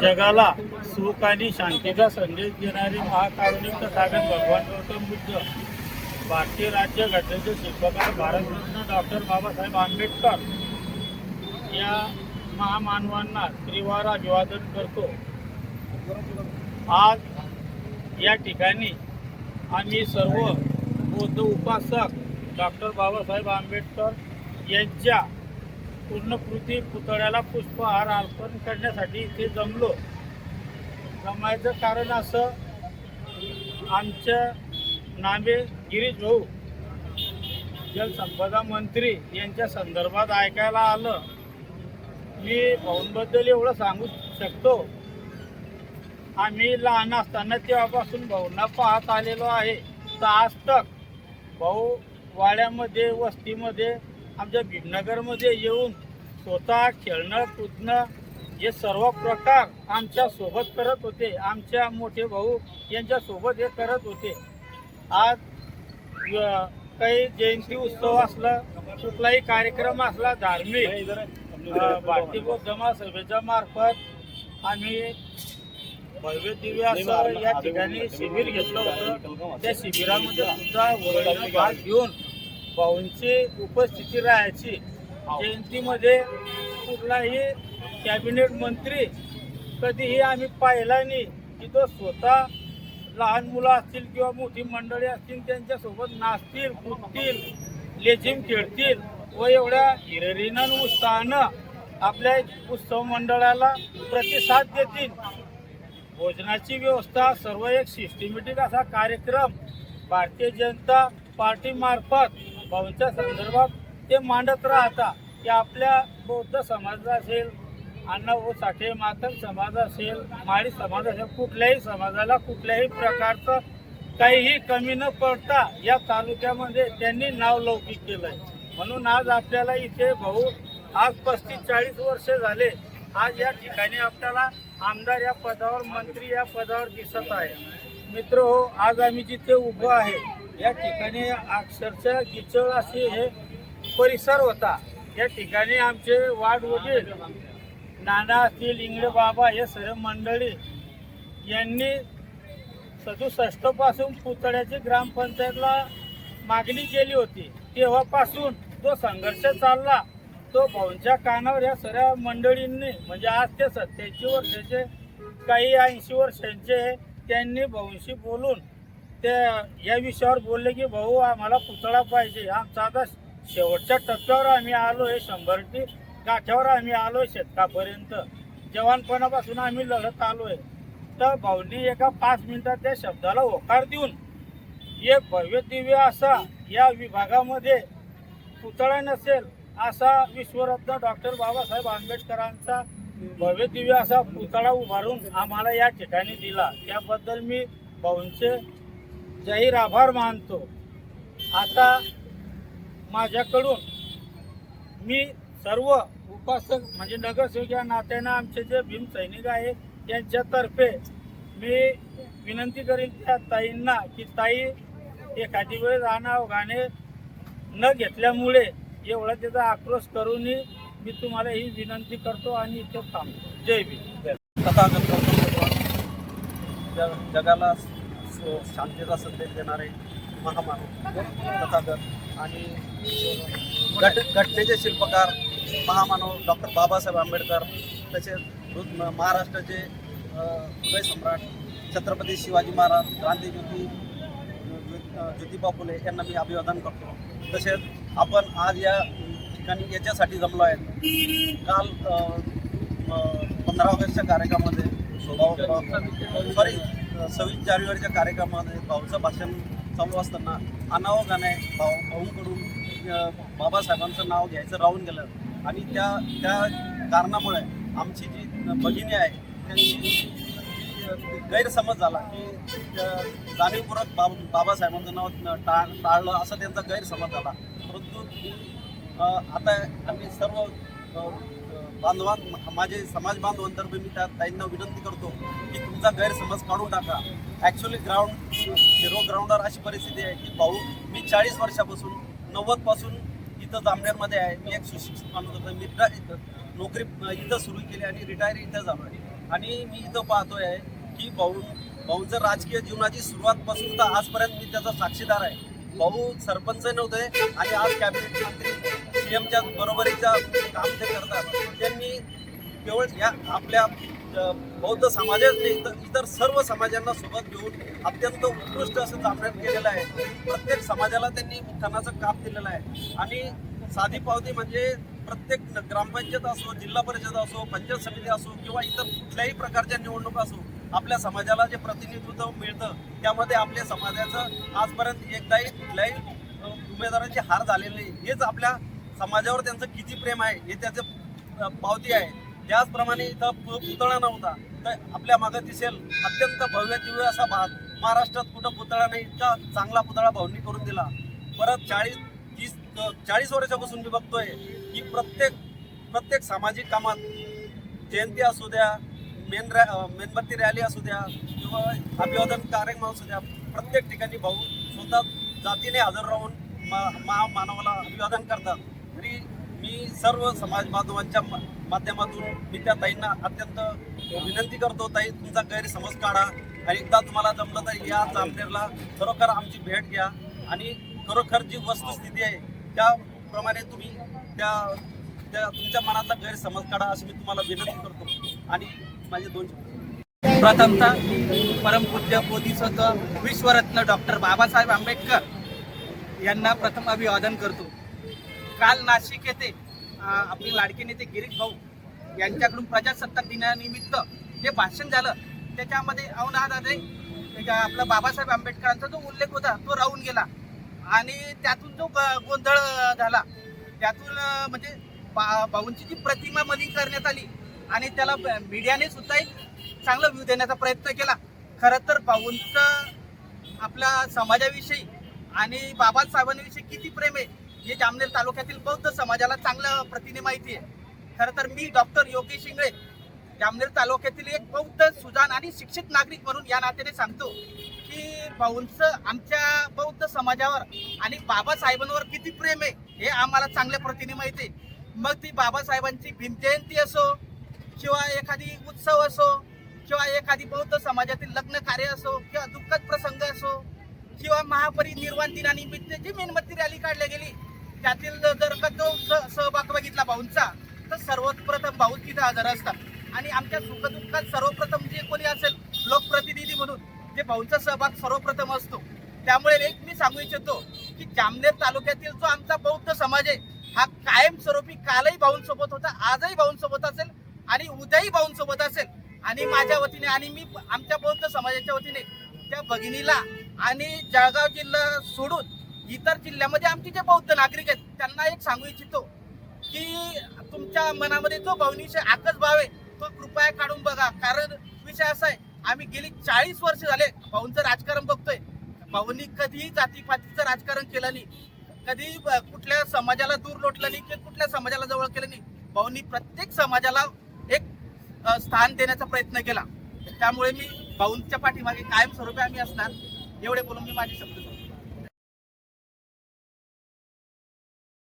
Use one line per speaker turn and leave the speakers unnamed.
जगाला सुख आणि शांतीचा संदेश देणारे महाकारुणिक तथागत भगवान गौतम बुद्ध, भारतीय राज्यघटनेचे शिल्पकार भारतरत्न डॉक्टर बाबासाहेब आंबेडकर या महामानवांना त्रिवार अभिवादन करतो। आज या ठिकाणी आम्ही सर्व बौद्ध उपासक डॉक्टर बाबासाहेब आंबेडकर यांच्या पूर्णकृती पुतळ्याला पुष्पहार अर्पण करण्यासाठी इथे जमायचं कारण असं, आमच्या नामे गिरीश भाऊ जलसंपदा मंत्री यांच्या संदर्भात ऐकायला आलं। मी भाऊंबद्दल एवढं सांगू शकतो, आम्ही लहान असताना तेव्हापासून भाऊंना पाहत आलेलो आहे। तर आज तक भाऊ वाड्यामध्ये वस्तीमध्ये आमच्या भीमनगरमध्ये येऊन स्वतः खेळणं कूदणं हे सर्व प्रकार आमच्या सोबत करत होते। आमच्या मोठे भाऊ यांच्या सोबत हे करत होते। आज काही जयंती उत्सव असला, कुठलाही कार्यक्रम असला धार्मिक, भारतीय बौद्ध महासभेच्या मार्फत आम्ही भव्य दिव्य असं या ठिकाणी शिबिर घेतलं होतं। त्या शिबिरामध्ये सुद्धा वडिलांनी भाग घेऊन भाऊंची उपस्थिती राहायची। जयंतीमध्ये कुठलाही कॅबिनेट मंत्री कधीही आम्ही पाहिला नाही की तो स्वतः लहान मुलं असतील किंवा मोठी मंडळी असतील त्यांच्यासोबत नाचतील, कूदतील, लेझिम खेळतील व एवढ्या हिरिरीनं उत्साहानं आपल्या उत्सव मंडळाला प्रतिसाद देतील। भोजनाची व्यवस्था सर्व एक सिस्टमॅटिक असा कार्यक्रम भारतीय जनता पार्टी मार्फत भाऊंच्या संदर्भात ते मांडत राहतात की आपल्या बौद्ध समाज असेल, अण्णाभाऊ साठे मातंग समाज असेल, माळी समाज असेल, कुठल्याही समाजाला कुठल्याही प्रकारचं काहीही कमी न पडता या तालुक्यामध्ये त्यांनी नावलौकिक केलंय। म्हणून आज आपल्याला इथे भाऊ आज 35-40 वर्ष झाले आज या ठिकाणी आपल्याला आमदार या पदावर, मंत्री या पदावर दिसत आहे। मित्र हो, आज आम्ही जिथे उभं आहे या ठिकाणी अक्षरशः गिचळ असे हे परिसर होता। या ठिकाणी आमचे वार्ड वडील नाना असतील, इंगळे बाबा हे सर्व मंडळी यांनी 67 पासून पुतळ्याची ग्रामपंचायतला मागणी केली होती। तेव्हापासून तो संघर्ष चालला। तो भाऊंच्या कानावर या सर्व मंडळींनी, म्हणजे आज ते 87 वर्षाचे, काही 80 वर्षांचे, त्यांनी भाऊंशी बोलून ते या विषयावर बोलले की भाऊ आम्हाला पुतळा पाहिजे। आमचा आता शेवटच्या टप्प्यावर आम्ही आलो आहे, 100टी गाठ्यावर आम्ही आलो आहे, शतकापर्यंत जवानपणापासून आम्ही लढत आलो आहे। तर भाऊंनी एका 5 मिनिटात त्या शब्दाला होकार देऊन एक भव्य दिव्य असा या विभागामध्ये पुतळा नसेल असा विश्वरत्न डॉक्टर बाबासाहेब आंबेडकरांचा भव्य दिव्य असा पुतळा उभारून आम्हाला या ठिकाणी दिला। त्याबद्दल मी भाऊंचे जाहीर आभार मानतो। आता माझ्याकडून मी सर्व उपासक म्हणजे नगरसेवक या नात्यानं आमचे जे भीम सैनिक आहे त्यांच्यातर्फे मी विनंती करेन त्या ताईंना की ताई एखादी वेळ राहणं गाणे न घेतल्यामुळे एवढा त्याचा आक्रोश करूनही मी तुम्हाला ही विनंती करतो आणि इथे थांबतो। जय भीम।
तथागत जगाला शांतीचा संदेश देणारे महामानव तथागत आणि घटनेचे शिल्पकार महामानव डॉक्टर बाबासाहेब आंबेडकर, तसेच महाराष्ट्राचे हृदय सम्राट छत्रपती शिवाजी महाराज, क्रांतीज्योती ज्योतिबा फुले यांना मी अभिवादन करतो। तसेच आपण आज या ठिकाणी याच्यासाठी जमलो आहे, काल 15 ऑगस्टच्या कार्यक्रमामध्ये 26 जानेवारीच्या कार्यक्रमामध्ये भाऊचं भाषण चालू असताना अनावधाने भाऊंकडून बाबासाहेबांचं नाव घ्यायचं राहून गेलं आणि त्या कारणामुळे आमची जी भगिनी आहे त्यांची गैरसमज झाला की जाणीवपूर्वक बाबासाहेबांचं नाव टाळलं असं त्यांचा गैरसमज झाला। परंतु आता आम्ही सर्व माझे समाज बांधवांतर्फे मी त्या ताईंना विनंती करतो की तुमचा गैरसमज काढून टाका। ॲक्च्युली झिरो ग्राउंडवर अशी परिस्थिती आहे की भाऊ मी 40 वर्षापासून 90 पासून इथं जामनेरमध्ये आहे। मी एक सुशिक्षित माणूस होतो, नोकरी इथं सुरू केली आणि रिटायरी इथं झालो आहे. आणि मी इथं पाहतोय की भाऊंचं राजकीय जीवनाची सुरुवातपासून तर आजपर्यंत मी त्याचा साक्षीदार आहे. भाऊ सरपंच नव्हते आणि आज कॅबिनेट मंत्री सीएमच्या बरोबरीचं काम ते करतात. त्यांनी केवळ या आपल्या बौद्ध समाजात नाही तर इतर सर्व समाजांना सोबत घेऊन अत्यंत उत्कृष्ट असं जामण्यात केलेलं आहे. प्रत्येक समाजाला त्यांनी उत्थानाचं काम दिलेलं आहे. आणि साधी पावती म्हणजे प्रत्येक ग्रामपंचायत असो, जिल्हा परिषद असो, पंचायत समिती असो किंवा इतर कुठल्याही प्रकारच्या निवडणुका असो, आपल्या समाजाला जे प्रतिनिधित्व मिळतं त्यामध्ये आपल्या समाजाचं आजपर्यंत एकदाही कुठल्याही उमेदवाराची हार झालेली नाही. हेच आपल्या समाजावर त्यांचं किती प्रेम आहे हे त्याचं पावती आहे. त्याचप्रमाणे इथं पुतळा नव्हता तर आपल्या मागं दिसेल अत्यंत भव्य दिव्य असा भाग. महाराष्ट्रात कुठं पुतळा नाही, इतका चांगला पुतळा भाऊंनी करून दिला. परत 40 वर्षापासून मी बघतोय की प्रत्येक सामाजिक कामात जयंती असू द्या, मेणबत्ती रॅली असू द्या किंवा अभिवादन कार्यक्रम असू द्या, प्रत्येक ठिकाणी भाऊ स्वतः जातीने हजर राहून मानवाला अभिवादन करतात. तरी मी सर्व समाज बांधवांच्या माध्यमातून मी त्या ताईंना अत्यंत विनंती करतो, ताई तुमचा गैरसमज काढा आणि एकदा तुम्हाला जमलं तर या जामनेरला खरोखर आमची भेट घ्या आणि खरोखर जी वस्तुस्थिती आहे त्याप्रमाणे तुम्ही त्या तुमच्या मनातला गैरसमज काढा अशी मी तुम्हाला विनंती करतो. आणि माझे 2
प्रथमतः परमपूज्य बोधिसत्व विश्वरत्न डॉक्टर बाबासाहेब आंबेडकर यांना प्रथम अभिवादन करतो. काल नाशिक येथे आपले लाडके नेते गिरीश भाऊ यांच्याकडून प्रजासत्ताक दिनानिमित्त जे भाषण झालं त्याच्यामध्ये अवनादादे आपला बाबासाहेब आंबेडकरांचा जो उल्लेख होता तो राहून गेला आणि त्यातून जो गोंधळ झाला त्यातून म्हणजे भाऊंची जी प्रतिमा मलिन करण्यात आली आणि त्याला मीडियाने सुद्धा एक चांगला व्ह्यू देण्याचा प्रयत्न केला. खरं तर भाऊंचं आपल्या समाजाविषयी आणि बाबासाहेबांविषयी किती प्रेम आहे हे जामनेर तालुक्यातील बौद्ध समाजाला चांगल्या प्रतीने माहिती आहे. खरं तर मी डॉक्टर योगेश इंगळे जामनेर तालुक्यातील एक बौद्ध सुजाण आणि शिक्षित नागरिक म्हणून या नात्याने सांगतो की भाऊंचं आमच्या बौद्ध समाजावर आणि बाबासाहेबांवर किती प्रेम आहे हे आम्हाला चांगल्या प्रतीने माहिती आहे. मग ती बाबासाहेबांची भीमजयंती असो किंवा एखादी उत्सव असो किंवा एखादी बौद्ध समाजातील लग्न कार्य असो किंवा दुःखद प्रसंग असो किंवा महापरिनिर्वाण दिनानिमित्त जी मेणबत्ती रॅली काढली गेली त्यातील जर का तो सहभाग बघितला भाऊंचा तर सर्वप्रथम भाऊ तिथे हजर असतात आणि आमच्या सुखदुःखात सर्वप्रथम जे कोणी असेल लोकप्रतिनिधी म्हणून जे भाऊंचा सहभाग सर्वप्रथम असतो. त्यामुळे एक मी सांगू इच्छितो की जामनेर तालुक्यातील जो आमचा बौद्ध समाज आहे हा कायमस्वरूपी कालही भाऊंसोबत होता, आजही भाऊंसोबत असेल आणि उद्याही भाऊंसोबत असेल. आणि माझ्या वतीने आणि मी आमच्या बौद्ध समाजाच्या वतीने त्या भगिनीला आणि जळगाव जिल्हा सोडून इतर जिल्ह्यामध्ये आमचे जे बौद्ध नागरिक आहेत त्यांना एक सांगू इच्छितो की तुमच्या मनामध्ये जो भाऊंविषयी आकस भाव आहे तो कृपया काढून बघा. कारण विषय असा आहे आम्ही गेली 40 वर्ष झाले भाऊंचं राजकारण बघतोय. भाऊंनी कधीही जातीपातीचं राजकारण केलं नाही, कधी कुठल्या समाजाला दूर लोटलं नाही की कुठल्या समाजाला जवळ केलं नाही. भाऊंनी प्रत्येक समाजाला एक स्थान देण्याचा प्रयत्न केला. त्यामुळे मी भाऊंच्या पाठीमागे कायमस्वरूपी आम्ही असणार एवढे बोलून मी माझी शब्द